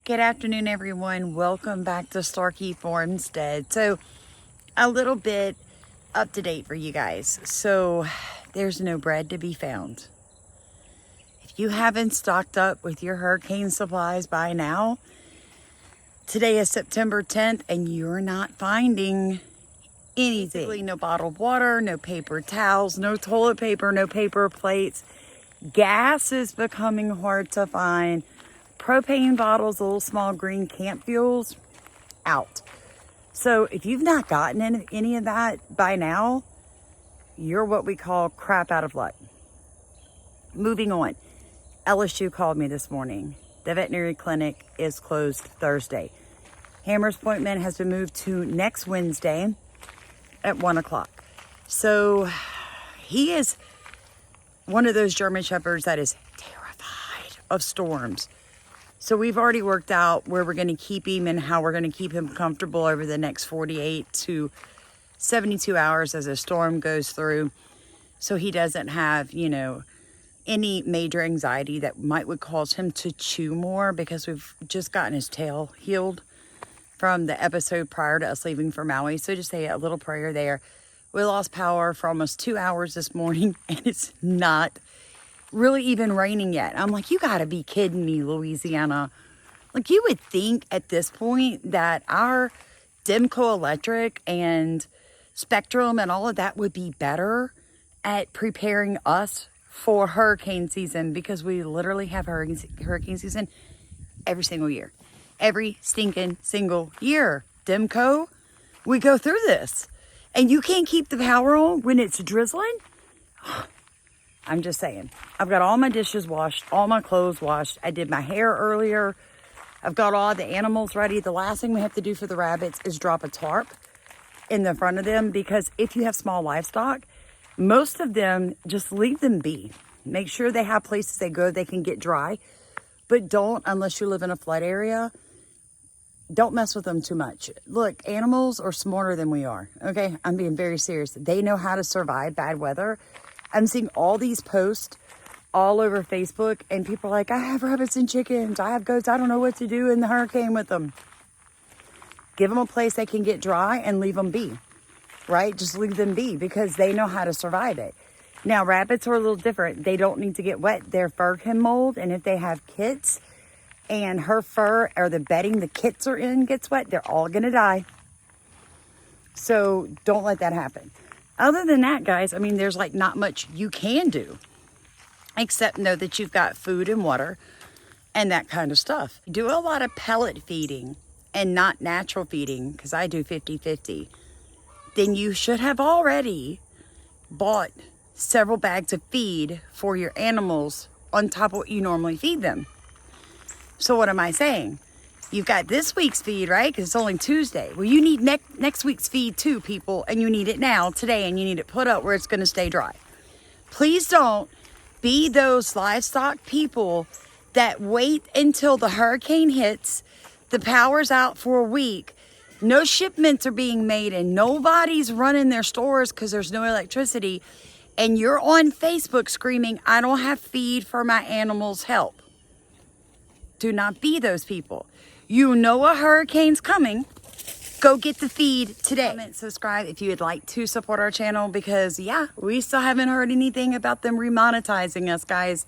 Good afternoon, everyone. Welcome back to Starkey Farmstead. So, a little bit up to date for you guys. So, there's no bread to be found. If you haven't stocked up with your hurricane supplies by now, today is September 10th and you're not finding anything. Basically, no bottled water, no paper towels, no toilet paper, no paper plates. Gas is becoming hard to find. Propane bottles, little small green camp fuels, out. So if you've not gotten any of that by now, you're what we call crap out of luck. Moving on. LSU called me this morning. The veterinary clinic is closed Thursday. Hammer's appointment has been moved to next Wednesday at 1 o'clock. So he is one of those German Shepherds that is terrified of storms. So we've already worked out where we're going to keep him and how we're going to keep him comfortable over the next 48 to 72 hours as a storm goes through. So he doesn't have, any major anxiety that would cause him to chew more, because we've just gotten his tail healed from the episode prior to us leaving for Maui. So just say a little prayer there. We lost power for almost 2 hours this morning and it's not really even raining yet. I'm like, you gotta be kidding me, Louisiana. Like, you would think at this point that our Demco Electric and Spectrum and all of that would be better at preparing us for hurricane season, because we literally have hurricane season every single year. Every stinking single year. Demco, we go through this. And you can't keep the power on when it's drizzling? I'm just saying. I've got all my dishes washed, all my clothes washed. I did my hair earlier. I've got all the animals ready. The last thing we have to do for the rabbits is drop a tarp in the front of them, because if you have small livestock, most of them, just leave them be. Make sure they have places they can get dry. But don't, unless you live in a flood area, don't mess with them too much. Look, animals are smarter than we are, okay? I'm being very serious. They know how to survive bad weather. I'm seeing all these posts all over Facebook, and people are like, I have rabbits and chickens, I have goats, I don't know what to do in the hurricane with them. Give them a place they can get dry and leave them be, right? Just leave them be, because they know how to survive it. Now, rabbits are a little different. They don't need to get wet. Their fur can mold, and if they have kits and her fur or the bedding the kits are in gets wet, they're all gonna die. So don't let that happen. Other than that, guys, I mean, there's like not much you can do except know that you've got food and water and that kind of stuff. Do a lot of pellet feeding and not natural feeding, because I do 50-50. Then you should have already bought several bags of feed for your animals on top of what you normally feed them. So what am I saying? You've got this week's feed, right? Because it's only Tuesday. Well, you need next week's feed too, people. And you need it now, today, and you need it put up where it's going to stay dry. Please don't be those livestock people that wait until the hurricane hits, the power's out for a week, no shipments are being made, and nobody's running their stores because there's no electricity. And you're on Facebook screaming, I don't have feed for my animals, help. Do not be those people. You know a hurricane's coming. Go get the feed today. Comment, subscribe if you would like to support our channel, because yeah, we still haven't heard anything about them remonetizing us, guys.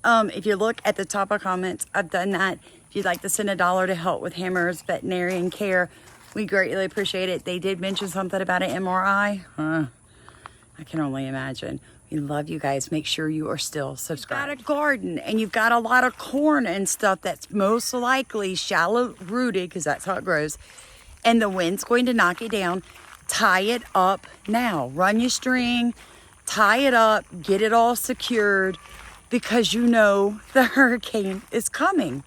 If you look at the top of comments, I've done that. If you'd like to send $1 to help with Hammer's veterinarian care, we greatly appreciate it. They did mention something about an MRI. I can only imagine. We love you guys. Make sure you are still subscribed. You've got a garden and you've got a lot of corn and stuff that's most likely shallow rooted, because that's how it grows, and the wind's going to knock it down. Tie it up now. Run your string, tie it up, get it all secured, because you know the hurricane is coming.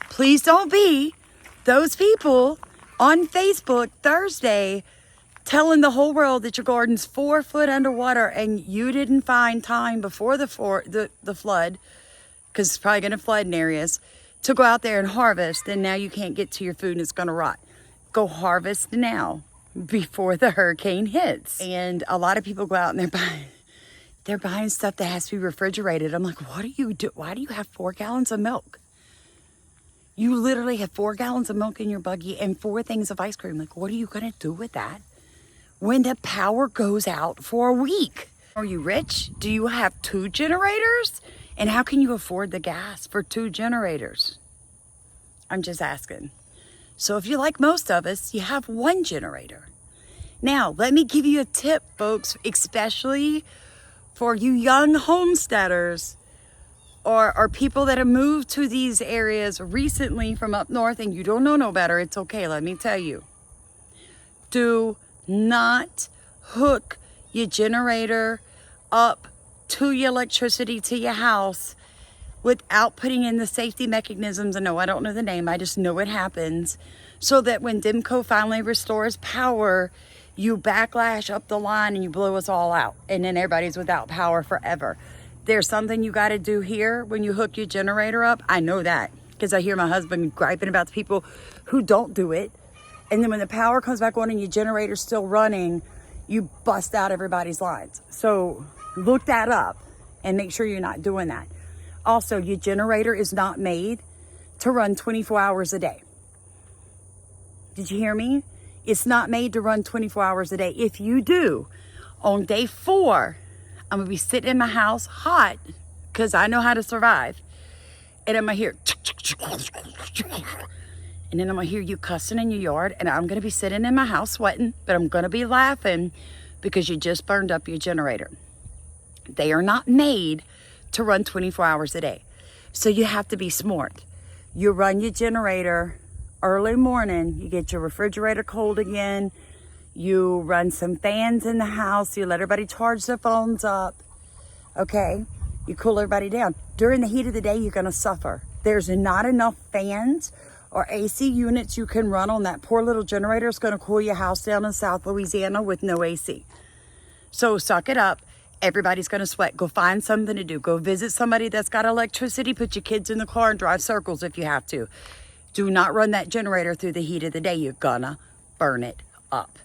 Please don't be those people on Facebook Thursday telling the whole world that your garden's 4 foot underwater and you didn't find time before the flood, because it's probably going to flood in areas, to go out there and harvest, and now you can't get to your food and it's going to rot. Go harvest now before the hurricane hits. And a lot of people go out and they're buying stuff that has to be refrigerated. I'm like, what do you do? Why do you have 4 gallons of milk? You literally have 4 gallons of milk in your buggy and 4 things of ice cream. Like, what are you going to do with that when the power goes out for a week? Are you rich? Do you have 2 generators? And how can you afford the gas for 2 generators? I'm just asking. So if you like most of us, you have 1 generator. Now, let me give you a tip, folks, especially for you young homesteaders or people that have moved to these areas recently from up north and you don't know no better. It's okay, let me tell you. Do not hook your generator up to your electricity to your house without putting in the safety mechanisms. I know I don't know the name, I just know it happens. So that when Dimco finally restores power, you backlash up the line and you blow us all out. And then everybody's without power forever. There's something you got to do here when you hook your generator up. I know that because I hear my husband griping about the people who don't do it. And then when the power comes back on and your generator's still running, you bust out everybody's lines. So look that up and make sure you're not doing that. Also, your generator is not made to run 24 hours a day. Did you hear me? It's not made to run 24 hours a day. If you do, on day 4, I'm going to be sitting in my house hot because I know how to survive. And I'm going to hear, and then I'm going to hear you cussing in your yard. And I'm going to be sitting in my house sweating, but I'm going to be laughing because you just burned up your generator. They are not made to run 24 hours a day. So you have to be smart. You run your generator early morning. You get your refrigerator cold again. You run some fans in the house. You let everybody charge their phones up. Okay? You cool everybody down. During the heat of the day, you're going to suffer. There's not enough fans or AC units you can run on that poor little generator. It's going to cool your house down in South Louisiana with no AC. So suck it up. Everybody's going to sweat. Go find something to do. Go visit somebody that's got electricity. Put your kids in the car and drive circles if you have to. Do not run that generator through the heat of the day. You're gonna burn it up.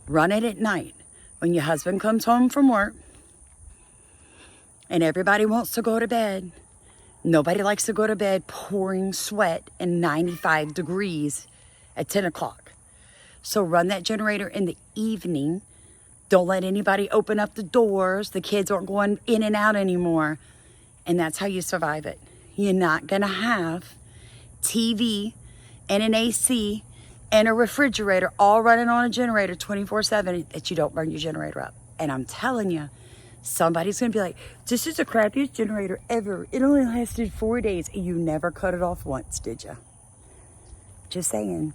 Run it at night when your husband comes home from work and everybody wants to go to bed. Nobody likes to go to bed pouring sweat and 95 degrees at 10 o'clock. So run that generator in the evening. Don't let anybody open up the doors. The kids aren't going in and out anymore. And that's how you survive it. You're not gonna have TV and an AC and a refrigerator all running on a generator 24/7 that you don't burn your generator up. And I'm telling you, somebody's gonna be like, this is the crappiest generator ever. It only lasted 4 days. You never cut it off once, did you? Just saying.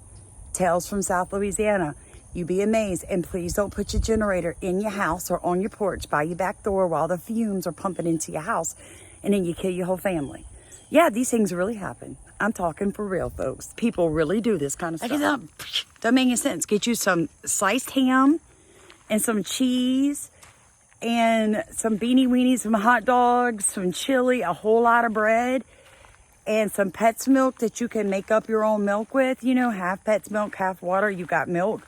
Tales from South Louisiana. You'd be amazed. And please don't put your generator in your house or on your porch by your back door while the fumes are pumping into your house and then you kill your whole family. Yeah, these things really happen. I'm talking for real, folks. People really do this kind of stuff. Don't make any sense. Get you some sliced ham and some cheese and some beanie weenies, some hot dogs, some chili, a whole lot of bread, and some Pet's milk that you can make up your own milk with. You know, half Pet's milk, half water. You got milk.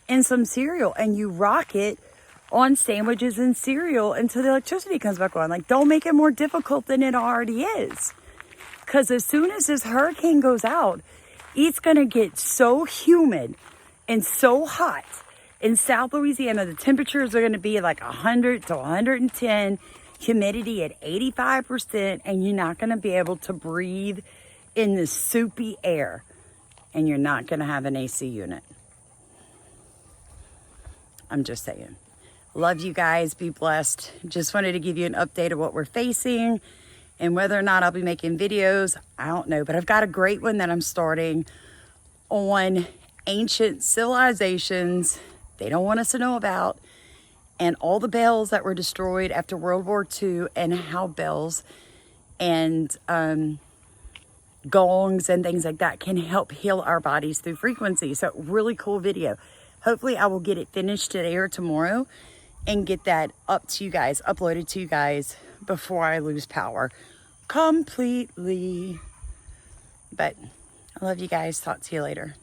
And some cereal. And you rock it on sandwiches and cereal until the electricity comes back on. Like, don't make it more difficult than it already is. Because as soon as this hurricane goes out, it's going to get so humid and so hot. In South Louisiana, the temperatures are going to be like 100 to 110, humidity at 85%, and you're not going to be able to breathe in the soupy air. And you're not going to have an AC unit. I'm just saying. Love you guys. Be blessed. Just wanted to give you an update of what we're facing. And whether or not I'll be making videos, I don't know. But I've got a great one that I'm starting on ancient civilizations they don't want us to know about. And all the bells that were destroyed after World War II and how bells and gongs and things like that can help heal our bodies through frequency. So really cool video. Hopefully I will get it finished today or tomorrow and get that up to you guys, uploaded to you guys before I lose power completely. But I love you guys. Talk to you later.